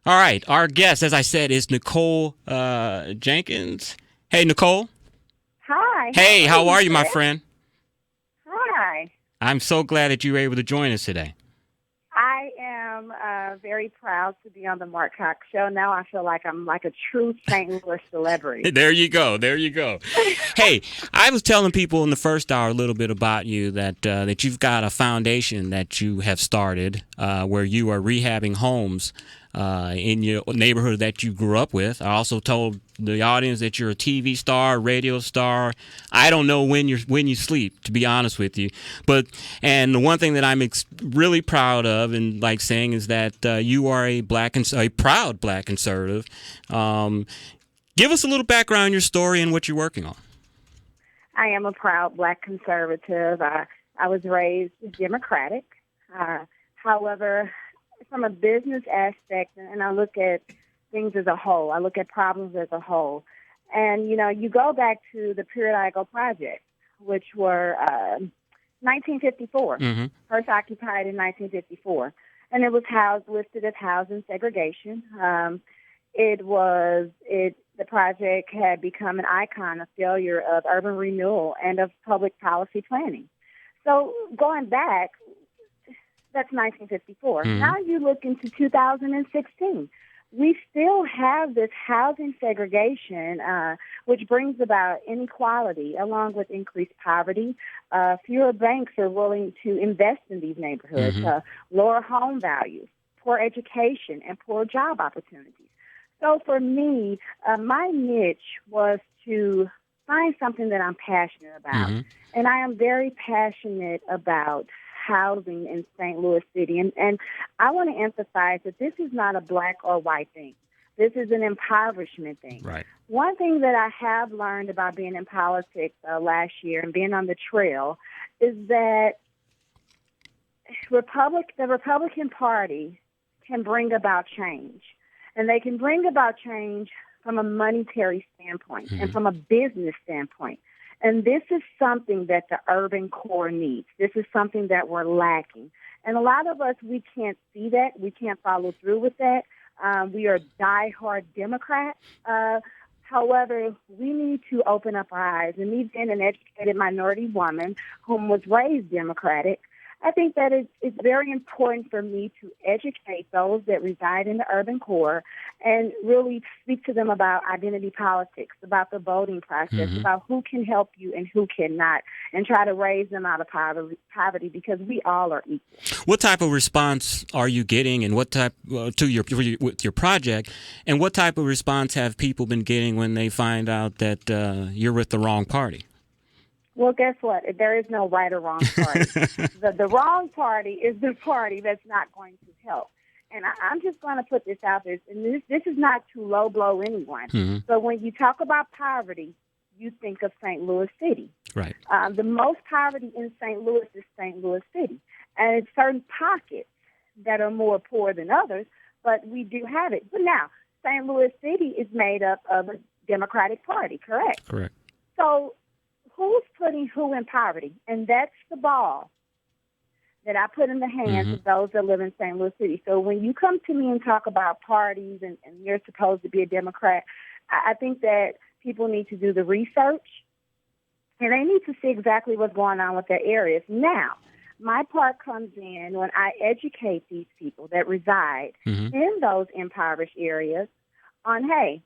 All right. Our guest, as I said, is Nicole Jenkins. Hey, Nicole. Hi, how Hey, are how you, are you, my Chris? friend? Hi. I'm so glad that you were able to join us today. I am very proud to be on the Mark Cox Show. Now I feel like I'm like a true St. Louis celebrity. There you go. There you go. Hey, I was telling people in the first hour a little bit about you that you've got a foundation that you have started where you are rehabbing homes in your neighborhood that you grew up with. I also told the audience that you're a TV star, radio star. I don't know when you sleep, to be honest with you. But and the one thing that I'm really proud of and like saying is that you are a proud black conservative. Um, Give us a little background on your story and what you're working on. I am a proud black conservative. I was raised Democratic. However, from a business aspect, and I look at things as a whole, I look at problems as a whole. And, you know, you go back to the periodical projects, which were 1954, Mm-hmm. first occupied in 1954. And it was listed as housing segregation. The project had become an icon of failure of urban renewal and of public policy planning. So going back, that's 1954. Mm-hmm. Now you look into 2016. We still have this housing segregation, which brings about inequality along with increased poverty. Fewer banks are willing to invest in these neighborhoods, Mm-hmm. lower home values, poor education, and poor job opportunities. So for me, my niche was to find something that I'm passionate about. Mm-hmm. And I am very passionate about housing in St. Louis City. And I want to emphasize that this is not a black or white thing. This is an impoverishment thing. Right. One thing that I have learned about being in politics last year and being on the trail is that the Republican Party can bring about change. And they can bring about change from a monetary standpoint and Mm-hmm. from a business standpoint. And this is something that the urban core needs. This is something that we're lacking. And a lot of us, we can't see that. We can't follow through with that. We are diehard Democrats. However, we need to open up our eyes. And me being an educated minority woman whom was raised Democratic, I think that it's very important for me to educate those that reside in the urban core and really speak to them about identity politics, about the voting process, Mm-hmm. about who can help you and who cannot, and try to raise them out of poverty because we all are equal. What type of response are you getting, and what type with your project, and what type of response have people been getting when they find out that you're with the wrong party? Well, guess what? There is no right or wrong party. The wrong party is the party that's not going to help. And I'm just going to put this out there, and this is not to low blow anyone. Mm-hmm. But when you talk about poverty, you think of St. Louis City. Right. The most poverty in St. Louis is St. Louis City. And it's certain pockets that are more poor than others, but we do have it. But now, St. Louis City is made up of a Democratic Party, correct? Correct. So who's putting who in poverty? And that's the ball that I put in the hands Mm-hmm. of those that live in St. Louis City. So when you come to me and talk about parties and you're supposed to be a Democrat, I think that people need to do the research and they need to see exactly what's going on with their areas. Now, my part comes in when I educate these people that reside Mm-hmm. in those impoverished areas on, hey,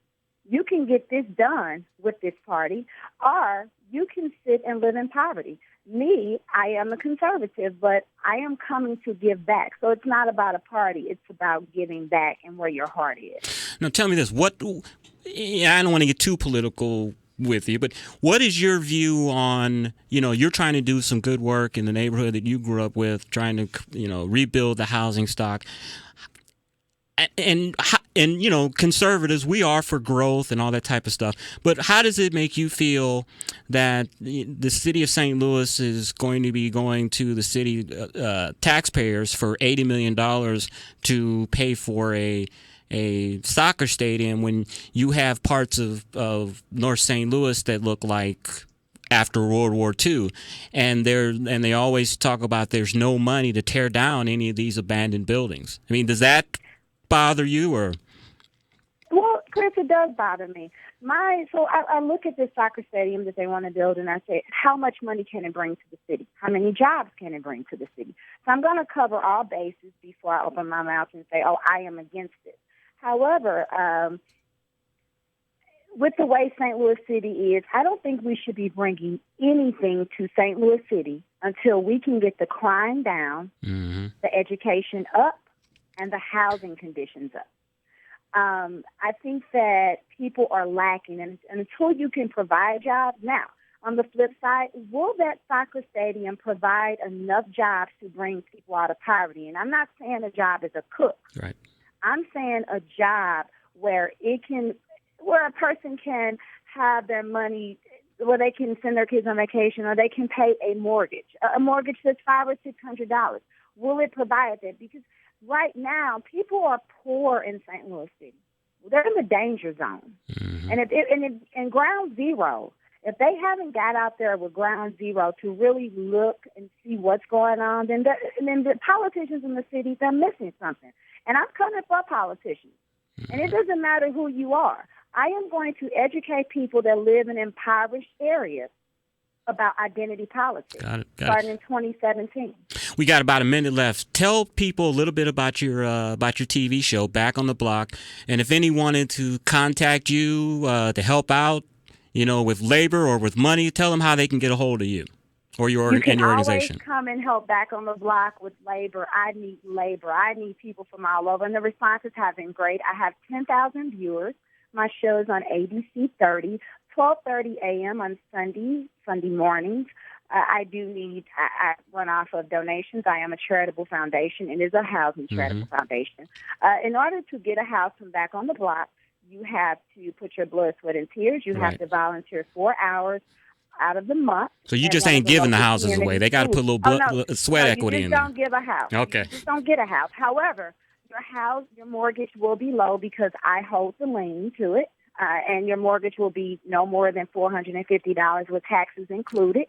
you can get this done with this party, or you can sit and live in poverty. Me, I am a conservative, but I am coming to give back. So it's not about a party. It's about giving back and where your heart is. Now, tell me this: I don't want to get too political with you, but what is your view on? You're trying to do some good work in the neighborhood that you grew up with, trying to rebuild the housing stock. And conservatives, we are for growth and all that type of stuff, but how does it make you feel that the city of St. Louis is going to be going to the city taxpayers for $80 million to pay for a soccer stadium when you have parts of North St. Louis that look like after World War II, and they always talk about there's no money to tear down any of these abandoned buildings? I mean, does that bother you, or? Chris, it does bother me. I look at this soccer stadium that they want to build, and I say, how much money can it bring to the city? How many jobs can it bring to the city? So I'm going to cover all bases before I open my mouth and say, oh, I am against it. However, with the way St. Louis City is, I don't think we should be bringing anything to St. Louis City until we can get the crime down, the education up, and the housing conditions up. I think that people are lacking, and until you can provide jobs. Now, on the flip side, will that soccer stadium provide enough jobs to bring people out of poverty? And I'm not saying a job as a cook. Right. I'm saying a job where a person can have their money, where they can send their kids on vacation, or they can pay a mortgage that's $500 or $600. Will it provide that? Because right now, people are poor in St. Louis City. They're in the danger zone. And ground zero, if they haven't got out there with ground zero to really look and see what's going on, then the politicians in the city, they're missing something. And I'm coming for politicians. And it doesn't matter who you are. I am going to educate people that live in impoverished areas about identity politics, starting in 2017. We got about a minute left. Tell people a little bit about your TV show, Back on the Block, and if any wanted to contact you to help out, with labor or with money, tell them how they can get a hold of you or your organization. You can always come and help Back on the Block with labor. I need labor. I need people from all over, and the responses have been great. I have 10,000 viewers. My show is on ABC 30. 12:30 a.m. on Sunday mornings. I run off of donations. I am a charitable foundation. It is a housing charitable foundation. In order to get a house from Back on the Block, you have to put your blood, sweat, and tears. You have to volunteer 4 hours out of the month. So you just ain't giving the houses away. They got to put a little sweat equity in there. You just don't give a house. Okay. You just don't get a house. However, your mortgage will be low because I hold the lien to it. And your mortgage will be no more than $450 with taxes included.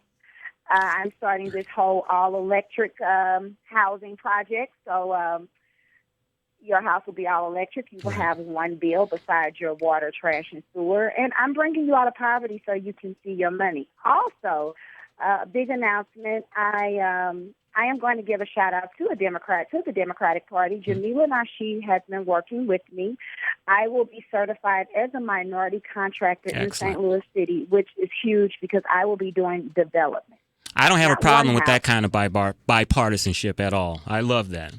I'm starting this whole all-electric housing project, so your house will be all-electric. You will have one bill besides your water, trash, and sewer. And I'm bringing you out of poverty so you can see your money. Also, a big announcement, I am going to give a shout-out to the Democratic Party. Jamila Nasheed has been working with me. I will be certified as a minority contractor in St. Louis City, which is huge because I will be doing development. I don't have a problem with that kind of bipartisanship at all. I love that.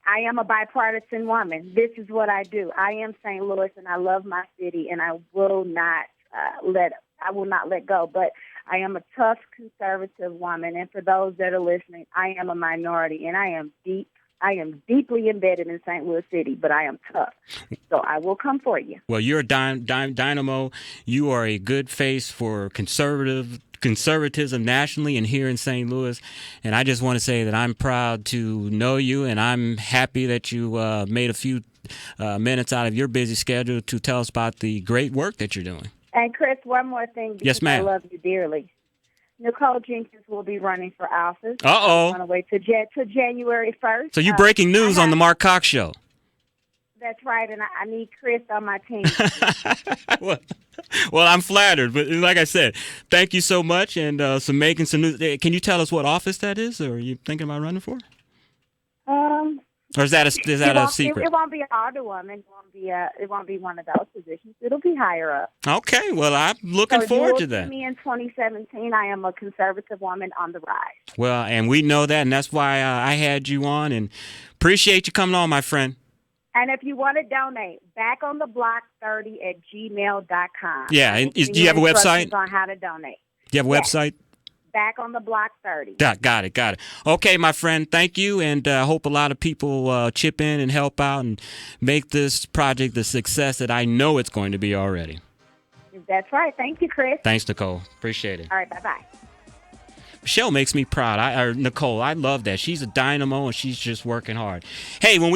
I am a bipartisan woman. This is what I do. I am St. Louis, and I love my city, and I will not let go. But I am a tough conservative woman, and for those that are listening, I am a minority, and I am deeply embedded in St. Louis City, but I am tough. So I will come for you. Well, you're a dynamo. You are a good face for conservatism nationally and here in St. Louis. And I just want to say that I'm proud to know you, and I'm happy that you made a few minutes out of your busy schedule to tell us about the great work that you're doing. And Chris, one more thing. Yes, ma'am. I love you dearly. Nicole Jenkins will be running for office. Uh-oh. I'm going to wait till January 1st. So you're breaking news on the Mark Cox Show. That's right, and I need Chris on my team. Well, I'm flattered, but like I said, thank you so much, and making some news. Can you tell us what office that is, or are you thinking about running for? Or is that a secret? It won't be an alderwoman. It won't be one of those positions. It'll be higher up. Okay, well, I'm looking forward to that. So me in 2017, I am a conservative woman on the rise. Well, and we know that, and that's why I had you on, and appreciate you coming on, my friend. And if you want to donate, backontheblock30@gmail.com. Yeah, and do you have a website? On how to donate. Do you have a website? Back on the Block 30. Got it. Okay, my friend, thank you, and I hope a lot of people chip in and help out and make this project the success that I know it's going to be already. That's right. Thank you, Chris. Thanks, Nicole. Appreciate it. All right, bye-bye. Michelle makes me proud. Nicole, I love that. She's a dynamo, and she's just working hard. Hey, when we